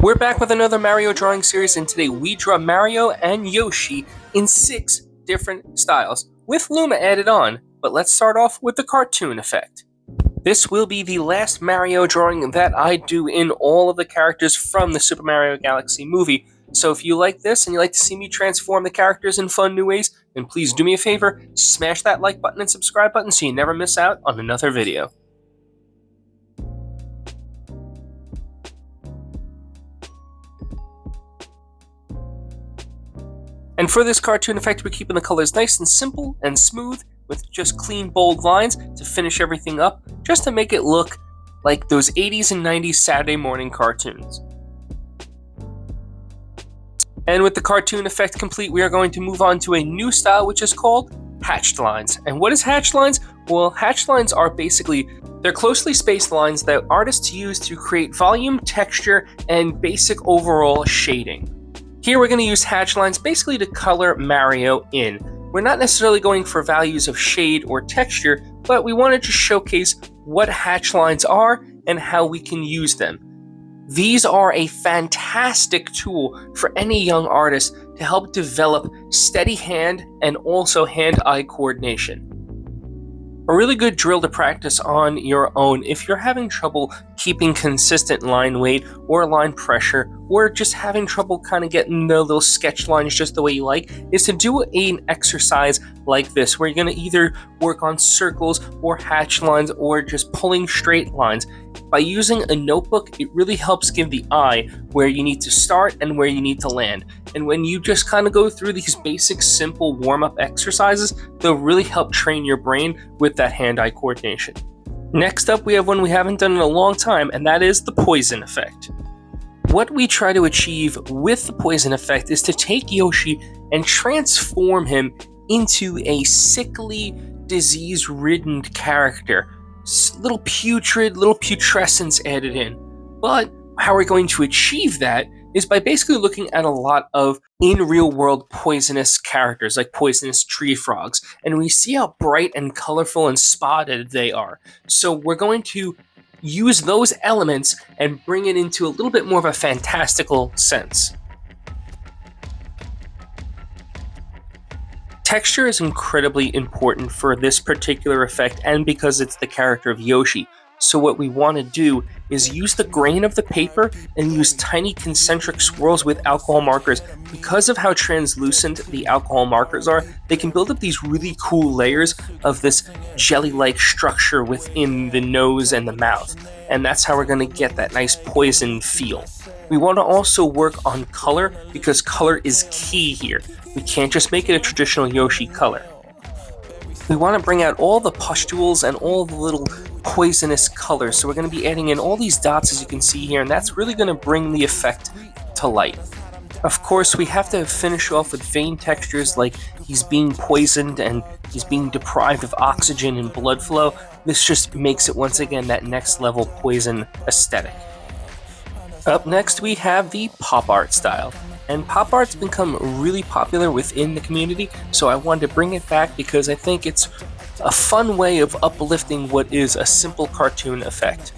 We're back with another Mario drawing series, and today we draw Mario and Yoshi in 6 different styles, with Luma added on. But let's start off with the cartoon effect. This will be the last Mario drawing that I do in all of the characters from the Super Mario Galaxy movie. So if you like this and you like to see me transform the characters in fun new ways, then please do me a favor, smash that like button and subscribe button so you never miss out on another video. And for this cartoon effect, we're keeping the colors nice and simple and smooth with just clean, bold lines to finish everything up, just to make it look like those 80s and 90s Saturday morning cartoons. And with the cartoon effect complete, we are going to move on to a new style, which is called hatched lines. And what is hatched lines? Well, hatched lines are basically, they're closely spaced lines that artists use to create volume, texture, and basic overall shading. Here we're going to use hatch lines basically to color Mario in. We're not necessarily going for values of shade or texture, but we want to just showcase what hatch lines are and how we can use them. These are a fantastic tool for any young artist to help develop steady hand and also hand-eye coordination. A really good drill to practice on your own if you're having trouble keeping consistent line weight or line pressure, or just having trouble kind of getting the little sketch lines just the way you like, is to do an exercise like this, where you're going to either work on circles or hatch lines or just pulling straight lines. By using a notebook, it really helps give the eye where you need to start and where you need to land. And when you just kind of go through these basic, simple warm-up exercises, they'll really help train your brain with that hand-eye coordination. Next up, we have one we haven't done in a long time, and that is the poison effect. What we try to achieve with the poison effect is to take Yoshi and transform him into a sickly, disease-ridden character. Little putrid, little putrescence added in. But how we're going to achieve that is by basically looking at a lot of in real world poisonous characters, like poisonous tree frogs, and we see how bright and colorful and spotted they are. So we're going to use those elements and bring it into a little bit more of a fantastical sense. Texture is incredibly important for this particular effect, and because it's the character of Yoshi. So what we want to do is use the grain of the paper and use tiny concentric swirls with alcohol markers. Because of how translucent the alcohol markers are, they can build up these really cool layers of this jelly-like structure within the nose and the mouth. And that's how we're going to get that nice poison feel. We want to also work on color, because color is key here. We can't just make it a traditional Yoshi color. We want to bring out all the pustules and all the little poisonous colors, so we're going to be adding in all these dots, as you can see here, and that's really going to bring the effect to light. Of course, we have to finish off with vein textures, like he's being poisoned and he's being deprived of oxygen and blood flow. This just makes it, once again, that next level poison aesthetic. Up next, we have the pop art style. And pop art's become really popular within the community, so I wanted to bring it back because I think it's a fun way of uplifting what is a simple cartoon effect.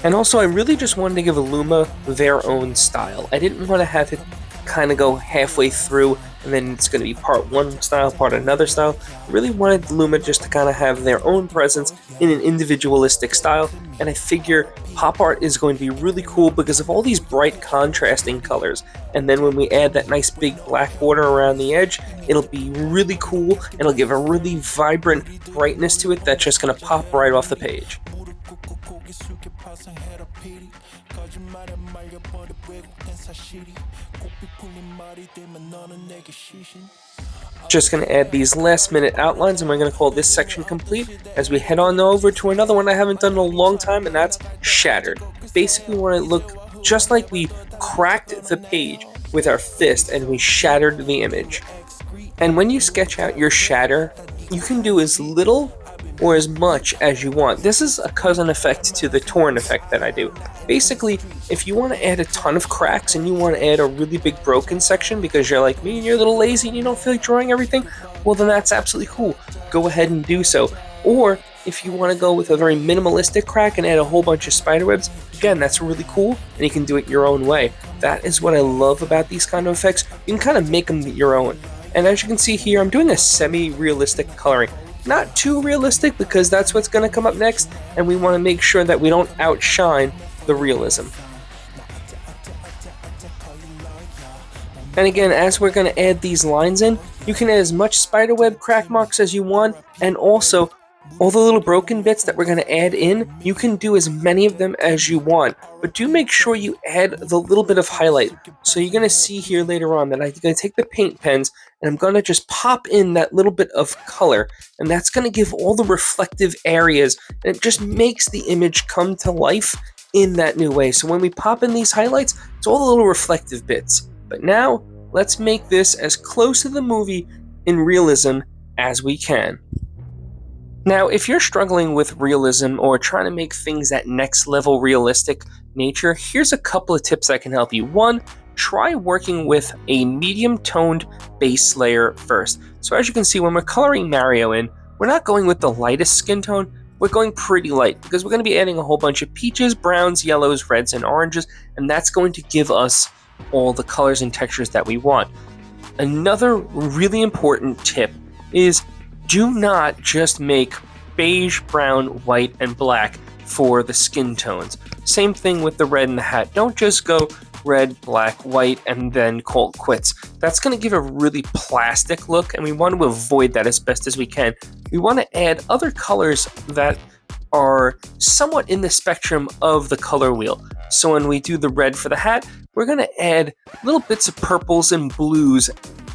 And also, I really just wanted to give Luma their own style. I didn't want to have it kind of go halfway through and then it's going to be part one style, part another style. I really wanted Luma just to kind of have their own presence in an individualistic style, and I figure pop art is going to be really cool because of all these bright contrasting colors, and then when we add that nice big black border around the edge, it'll be really cool. It'll give a really vibrant brightness to it that's just going to pop right off the page. Just going to add these last minute outlines, and we're going to call this section complete as we head on over to another one I haven't done in a long time, and that's Shattered. Basically, we want to look just like we cracked the page with our fist and we shattered the image. And when you sketch out your shatter, you can do as little or as much as you want. This is a cousin effect to the torn effect that I do. Basically, if you want to add a ton of cracks and you want to add a really big broken section because you're like me and you're a little lazy and you don't feel like drawing everything, well then that's absolutely cool. Go ahead and do so. Or if you want to go with a very minimalistic crack and add a whole bunch of spiderwebs, again, that's really cool and you can do it your own way. That is what I love about these kind of effects. You can kind of make them your own. And as you can see here, I'm doing a semi-realistic coloring. Not too realistic because that's what's going to come up next, and we want to make sure that we don't outshine the realism. And again, as we're going to add these lines in, you can add as much spiderweb crack marks as you want, and also all the little broken bits that we're going to add in, you can do as many of them as you want, but do make sure you add the little bit of highlight. So you're going to see here later on that I'm going to take the paint pens and I'm going to just pop in that little bit of color, and that's going to give all the reflective areas, and it just makes the image come to life in that new way. So when we pop in these highlights, it's all the little reflective bits. But now, let's make this as close to the movie in realism as we can. Now, if you're struggling with realism or trying to make things at next level realistic nature, here's a couple of tips that can help you. One, try working with a medium toned base layer first. So as you can see, when we're coloring Mario in, we're not going with the lightest skin tone, we're going pretty light because we're going to be adding a whole bunch of peaches, browns, yellows, reds, and oranges, and that's going to give us all the colors and textures that we want. Another really important tip is do not just make beige, brown, white, and black for the skin tones. Same thing with the red in the hat. Don't just go red, black, white, and then call it quits. That's going to give a really plastic look, and we want to avoid that as best as we can. We want to add other colors that are somewhat in the spectrum of the color wheel. So when we do the red for the hat, we're going to add little bits of purples and blues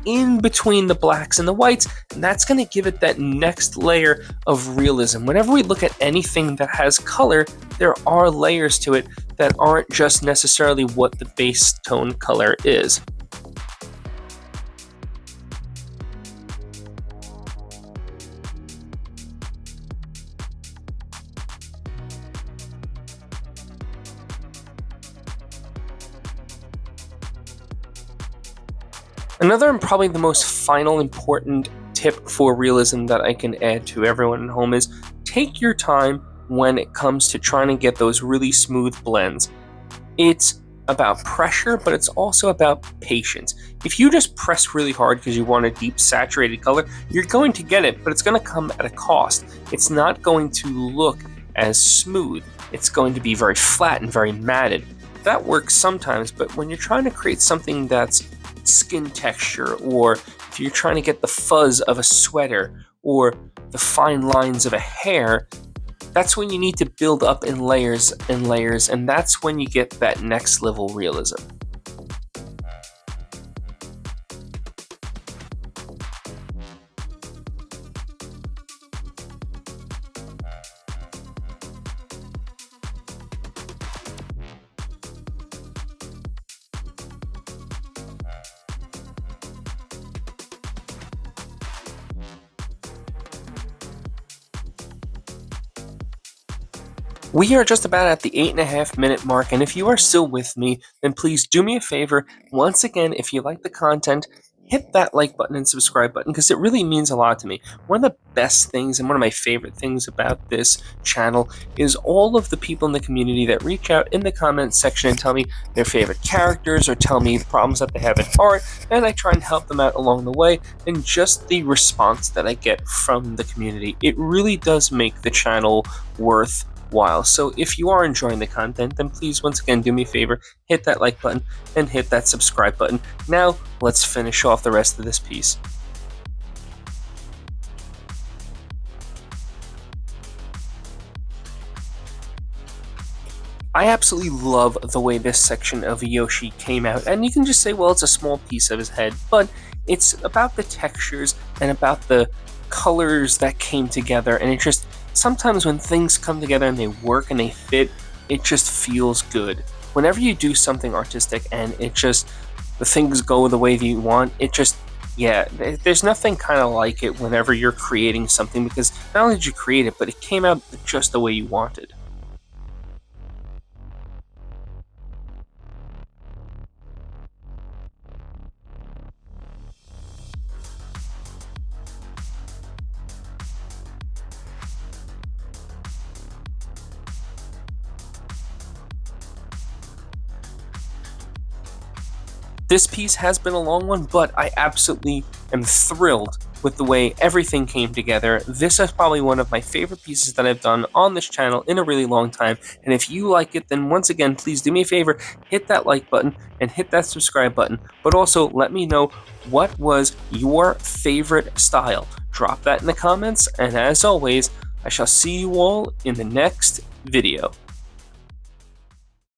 in between the blacks and the whites, and that's going to give it that next layer of realism. Whenever we look at anything that has color, there are layers to it that aren't just necessarily what the base tone color is. Another and probably the most final important tip for realism that I can add to everyone at home is take your time when it comes to trying to get those really smooth blends. It's about pressure, but it's also about patience. If you just press really hard because you want a deep saturated color, you're going to get it, but it's going to come at a cost. It's not going to look as smooth. It's going to be very flat and very matted. That works sometimes, but when you're trying to create something that's skin texture, or if you're trying to get the fuzz of a sweater or the fine lines of a hair, that's when you need to build up in layers and layers, and that's when you get that next level realism. We are just about at the 8.5 minute mark, and if you are still with me, then please do me a favor. Once again, if you like the content, hit that like button and subscribe button because it really means a lot to me. One of the best things and one of my favorite things about this channel is all of the people in the community that reach out in the comments section and tell me their favorite characters or tell me the problems that they have in art, and I try and help them out along the way, and just the response that I get from the community, it really does make the channel worthwhile. So if you are enjoying the content, then please once again do me a favor, hit that like button and hit that subscribe button. Now let's finish off the rest of this piece. I absolutely love the way this section of Yoshi came out, and you can just say, well, it's a small piece of his head, but it's about the textures and about the colors that came together, and it just, sometimes when things come together and they work and they fit, it just feels good. Whenever you do something artistic and it just, the things go the way that you want, it just, yeah, there's nothing kind of like it whenever you're creating something, because not only did you create it, but it came out just the way you wanted. This piece has been a long one, but I absolutely am thrilled with the way everything came together. This is probably one of my favorite pieces that I've done on this channel in a really long time. And if you like it, then once again, please do me a favor, hit that like button and hit that subscribe button. But also let me know, what was your favorite style? Drop that in the comments. And as always, I shall see you all in the next video.